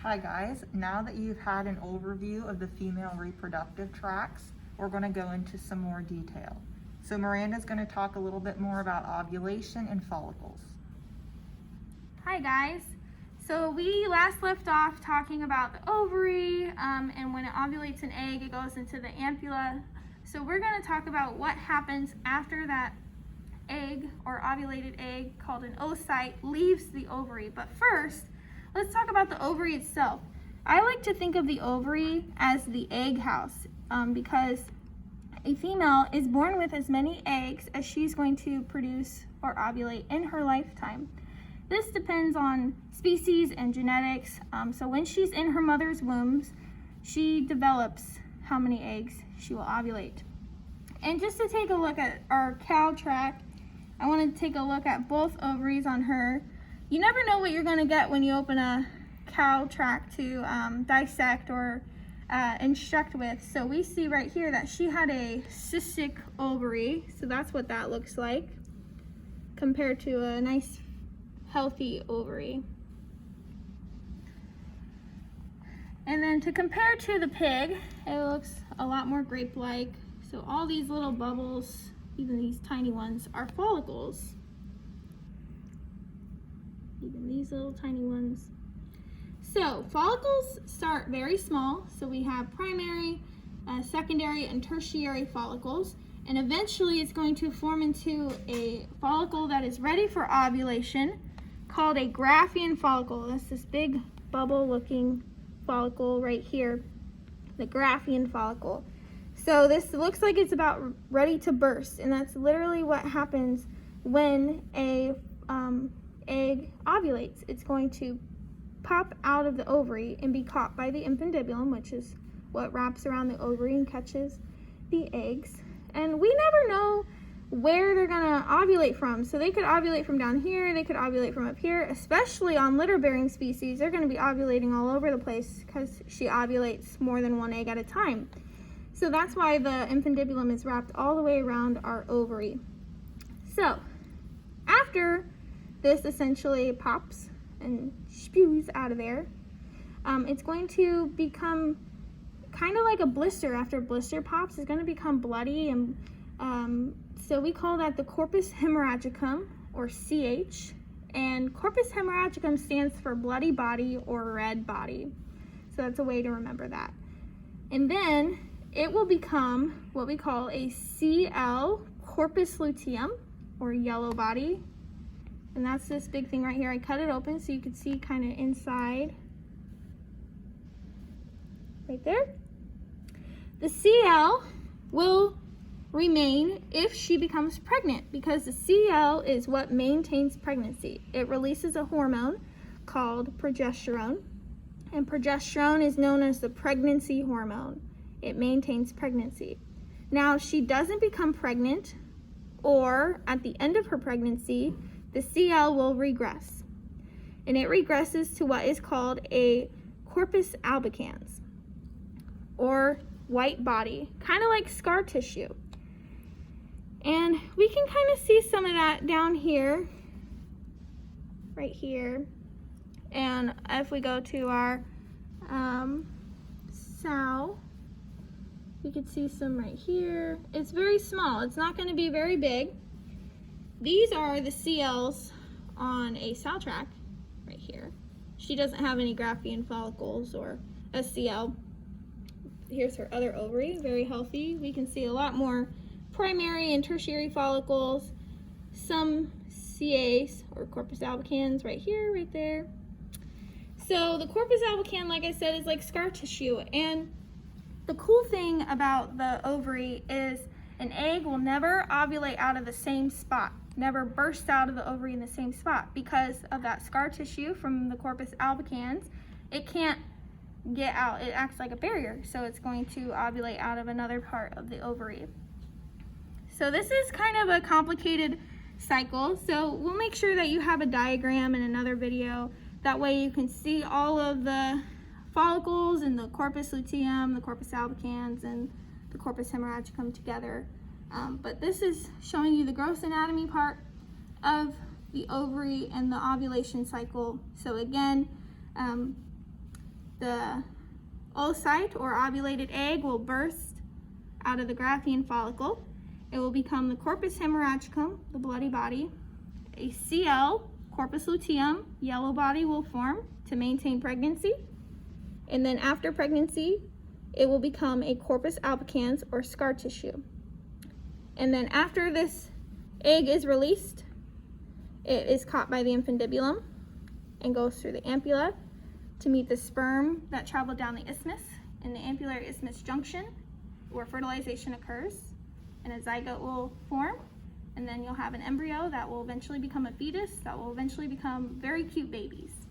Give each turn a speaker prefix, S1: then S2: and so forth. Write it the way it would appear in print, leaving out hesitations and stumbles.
S1: Hi guys, now that you've had an overview of the female reproductive tracts, we're going to go into some more detail. So Miranda's going to talk a little bit more about ovulation and follicles.
S2: Hi guys. So we last left off talking about the ovary, and when it ovulates an egg, it goes into the ampulla. So we're going to talk about what happens after that egg or ovulated egg, called an oocyte, leaves the ovary. But first, let's talk about the ovary itself. I like to think of the ovary as the egg house because a female is born with as many eggs as she's going to produce or ovulate in her lifetime. This depends on species and genetics. So when she's in her mother's wombs, she develops how many eggs she will ovulate. And just to take a look at our cow tract, I want to take a look at both ovaries on her. You never know what you're going to get when you open a cow tract to dissect or instruct with. So we see right here that she had a cystic ovary. So that's what that looks like compared to a nice healthy ovary. And then to compare to the pig, it looks a lot more grape-like. So all these little bubbles, even these tiny ones, are follicles. Even these little tiny ones. So follicles start very small. So we have primary, secondary, and tertiary follicles. And eventually it's going to form into a follicle that is ready for ovulation, called a Graafian follicle. That's this big bubble looking follicle right here, the Graafian follicle. So this looks like it's about ready to burst, and that's literally what happens when a egg ovulates. It's going to pop out of the ovary and be caught by the infundibulum, which is what wraps around the ovary and catches the eggs. And we never know where they're gonna ovulate from. So they could ovulate from down here, they could ovulate from up here, especially on litter-bearing species. They're gonna be ovulating all over the place because she ovulates more than one egg at a time. So that's why the infundibulum is wrapped all the way around our ovary. So after this essentially pops and spews out of there, it's going to become kind of like a blister. After a blister pops, it's going to become bloody, and so we call that the corpus hemorrhagicum, or CH. And corpus hemorrhagicum stands for bloody body or red body. So that's a way to remember that. And then it will become what we call a CL, corpus luteum, or yellow body. And that's this big thing right here. I cut it open so you can see kind of inside. Right there. The CL will remain if she becomes pregnant, because the CL is what maintains pregnancy. It releases a hormone called progesterone, and progesterone is known as the pregnancy hormone. It maintains pregnancy. Now, if she doesn't become pregnant, or at the end of her pregnancy, the CL will regress. And it regresses to what is called a corpus albicans, or white body, kind of like scar tissue. And we can kind of see some of that down here, right here. And if we go to our sow, we could see some right here. It's very small. It's not going to be very big. These are the CLs on a sow tract right here. She doesn't have any Graafian follicles or a CL. Here's her other ovary, very healthy. We can see a lot more primary and tertiary follicles, some CAs or corpus albicans right here, right there. So the corpus albican, like I said, is like scar tissue. And the cool thing about the ovary is an egg will never ovulate out of the same spot, never burst out of the ovary in the same spot, because of that scar tissue from the corpus albicans. It can't get out. It acts like a barrier, so it's going to ovulate out of another part of the ovary. So this is kind of a complicated cycle, so we'll make sure that you have a diagram in another video. That way you can see all of the follicles and the corpus luteum, the corpus albicans, and the corpus hemorrhagicum together. But this is showing you the gross anatomy part of the ovary and the ovulation cycle. So again, the oocyte or ovulated egg will burst out of the Graafian follicle. It will become the corpus hemorrhagicum, the bloody body. A CL, corpus luteum, yellow body will form to maintain pregnancy. And then after pregnancy, it will become a corpus albicans or scar tissue. And then after this egg is released, it is caught by the infundibulum and goes through the ampulla to meet the sperm that traveled down the isthmus in the ampullary isthmus junction where fertilization occurs, and a zygote will form, and then you'll have an embryo that will eventually become a fetus that will eventually become very cute babies.